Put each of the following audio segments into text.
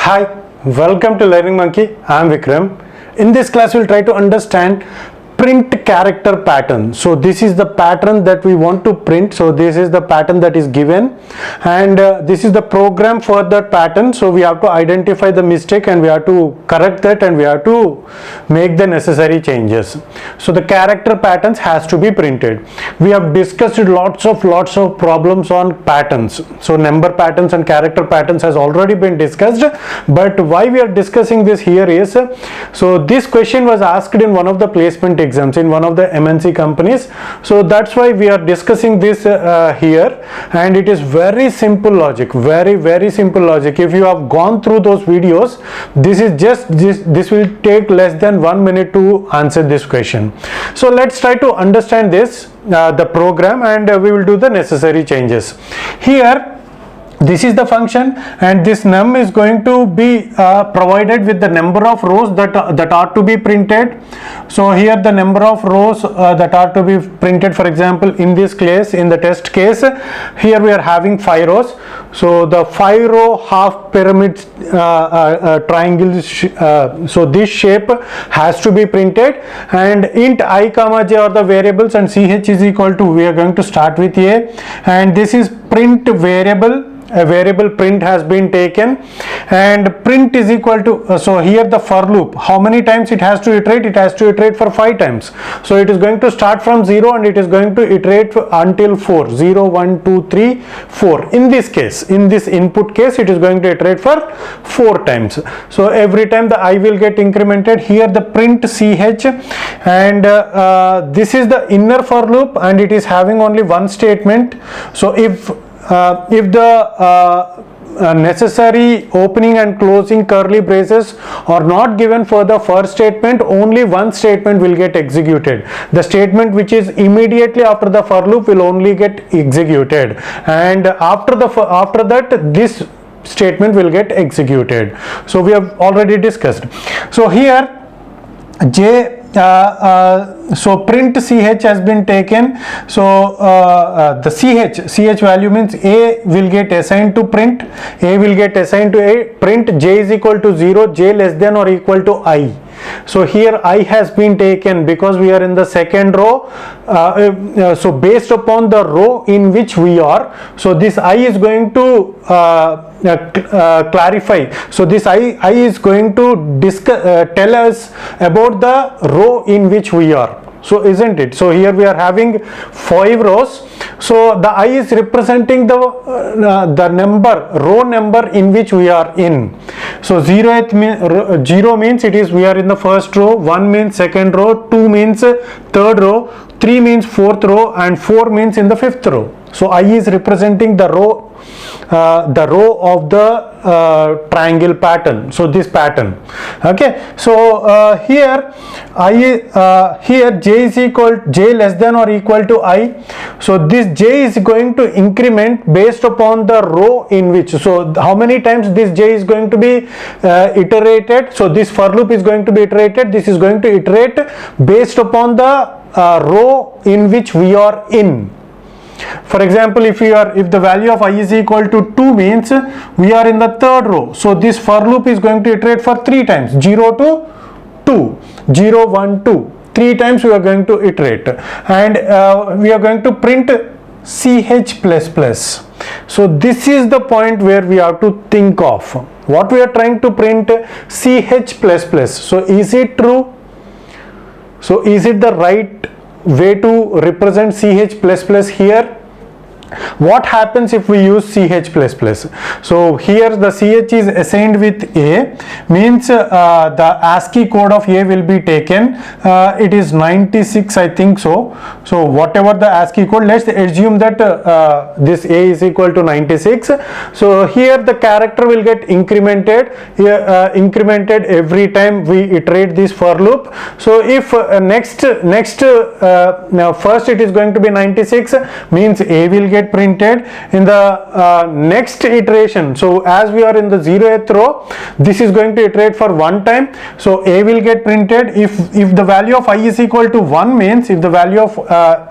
Hi, welcome to Learning Monkey. I am Vikram. In this class, we'll try to understand print character pattern. So this is the pattern that we want to print. So this is the pattern that is given, and this is the program for that pattern. So we have to identify the mistake and we have to correct that and we have to make the necessary changes. So the character patterns has to be printed. We have discussed lots of problems on patterns. So number patterns and character patterns has already been discussed, but why we are discussing this here is, so this question was asked in one of the placement exams in one of the MNC companies. So that's why we are discussing this here, and it is very simple logic, very simple logic. If you have gone through those videos, this will take less than 1 minute to answer this question. So let's try to understand this the program, and we will do the necessary changes. Here this is the function, and this num is going to be provided with the number of rows that are to be printed. So here the number of rows that are to be printed, for example in this case, in the test case, here we are having 5 rows. So the 5 row half pyramid triangle, so this shape has to be printed, and int I comma j are the variables, and ch is equal to, we are going to start with a, and this is print variable. A variable print has been taken, and print is equal to, so here the for loop, how many times it has to iterate? It has to iterate for 5 times. So it is going to start from 0 and it is going to iterate until 4. 0, 1, 2, 3, 4. In this case, in this input case, it is going to iterate for 4 times. So every time the I will get incremented. Here the print ch, and this is the inner for loop, and it is having only one statement. So if the necessary opening and closing curly braces are not given for the first statement, only one statement will get executed. The statement which is immediately after the for loop will only get executed, and after that this statement will get executed. So we have already discussed. So here so print ch has been taken. So the ch value means a will get assigned to print, a will get assigned to a, print j is equal to 0, j less than or equal to I. So here I has been taken because we are in the second row. So based upon the row in which we are, so this I is going to clarify. So this I is going to tell us about the row in which we are. So isn't it? So here we are having 5 rows. So the I is representing the row number in which we are in. So 0 means it is, we are in the first row, 1 means second row, 2 means third row, 3 means fourth row, and 4 means in the fifth row. So I is representing the row of the triangle pattern. So this pattern, okay. So here here j is equal, j less than or equal to I. So this j is going to increment based upon the row in which, so how many times this j is going to be iterated. So this for loop is going to be iterated. This is going to iterate based upon the row in which we are in. For example, if the value of I is equal to 2 means we are in the third row. So this for loop is going to iterate for 3 times, 0 to 2, 0, 1, 2. 3 times we are going to iterate, and we are going to print ch++. So this is the point where we have to think of what we are trying to print, ch++. So is it true? So is it the right way to represent ch++ here? What happens if we use ch++? So here the ch is assigned with a, means the ASCII code of a will be taken. It is 96, I think so. So whatever the ASCII code, let's assume that this a is equal to 96. So here the character will get incremented every time we iterate this for loop. So if first it is going to be 96, means a will get get printed in the next iteration. So as we are in the 0th row, this is going to iterate for one time, so A will get printed. If the value of I is equal to 1 means, if the value of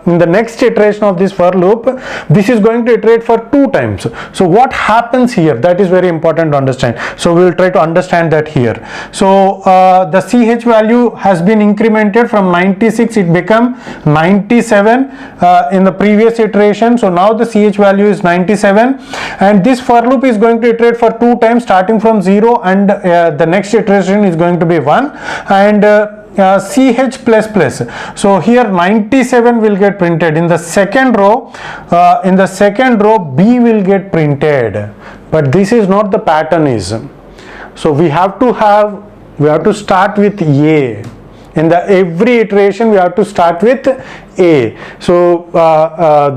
in the next iteration of this for loop, this is going to iterate for 2 times. So what happens here, that is very important to understand. So we will try to understand that here. So the CH value has been incremented from 96, it become 97 in the previous iteration. So now the CH value is 97, and this for loop is going to iterate for 2 times starting from 0, and the next iteration is going to be 1, and CH plus plus. So here 97 will get printed in the second row. In the second row, B will get printed, but this is not the pattern is. So we have to start with A. In the every iteration we have to start with A. So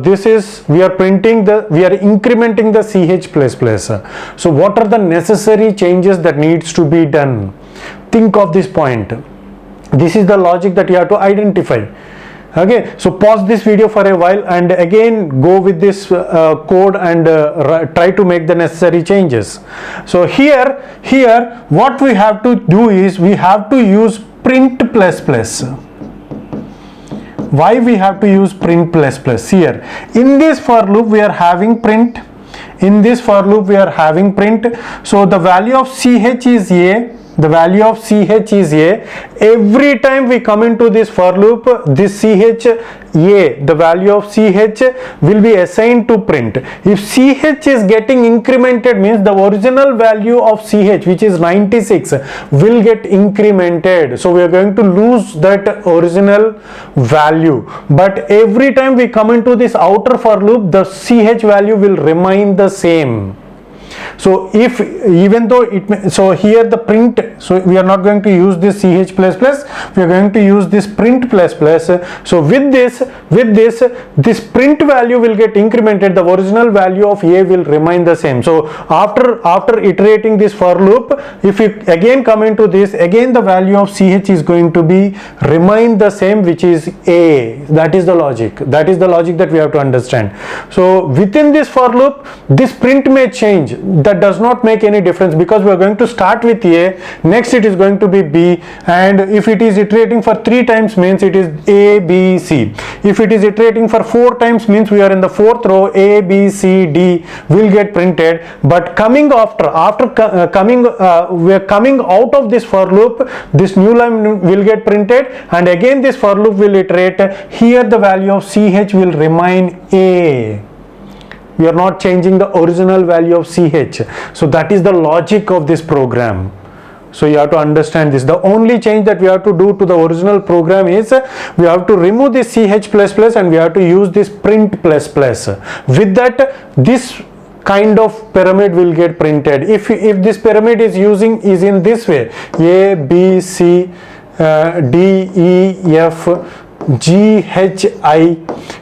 this is, we are incrementing the CH plus plus. So what are the necessary changes that needs to be done? Think of this point. This is the logic that you have to identify. Okay, so pause this video for a while and again go with this code and try to make the necessary changes. So here what we have to do is we have to use print plus plus. Why we have to use print plus plus? Here in this for loop we are having print. In this for loop we are having print. So the value of CH is A. The value of CH is A. Every time we come into this for loop, this CH A, the value of CH will be assigned to print. If CH is getting incremented means the original value of CH, which is 96, will get incremented. So we are going to lose that original value. But every time we come into this outer for loop, the CH value will remain the same. So if even though it may, so here the print, so we are not going to use this CH plus plus, we are going to use this print plus plus. So with this print value will get incremented, the original value of A will remain the same. So after iterating this for loop, if you again come into this, again the value of CH is going to be remain the same, which is A. That is the logic. That is the logic that we have to understand. So within this for loop, this print may change. That does not make any difference because we are going to start with A, next it is going to be B, and if it is iterating for 3 times means it is A, B, C. If it is iterating for 4 times means we are in the 4th row, A, B, C, D will get printed. But coming we are coming out of this for loop, this new line will get printed, and again this for loop will iterate. Here the value of CH will remain A. We are not changing the original value of CH. So that is the logic of this program. So you have to understand this. The only change that we have to do to the original program is we have to remove this CH plus plus and we have to use this print plus plus. With that, this kind of pyramid will get printed. If this pyramid is in this way, A, B, C, D, E, F, G, H, I.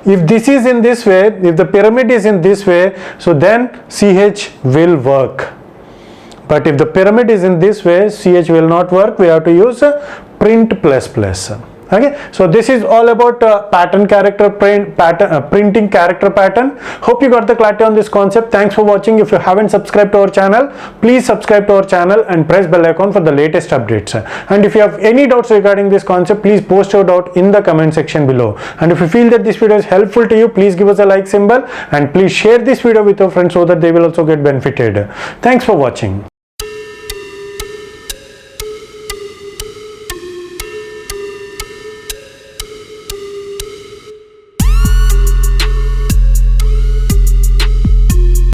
If this is in this way, if the pyramid is in this way, so then CH will work. But if the pyramid is in this way, CH will not work. We have to use print plus plus. Okay, so this is all about printing character pattern. Hope you got the clarity on this concept. Thanks for watching. If you haven't subscribed to our channel, please subscribe to our channel and press bell icon for the latest updates. And if you have any doubts regarding this concept, please post your doubt in the comment section below. And if you feel that this video is helpful to you, please give us a like symbol and please share this video with your friends so that they will also get benefited. Thanks for watching.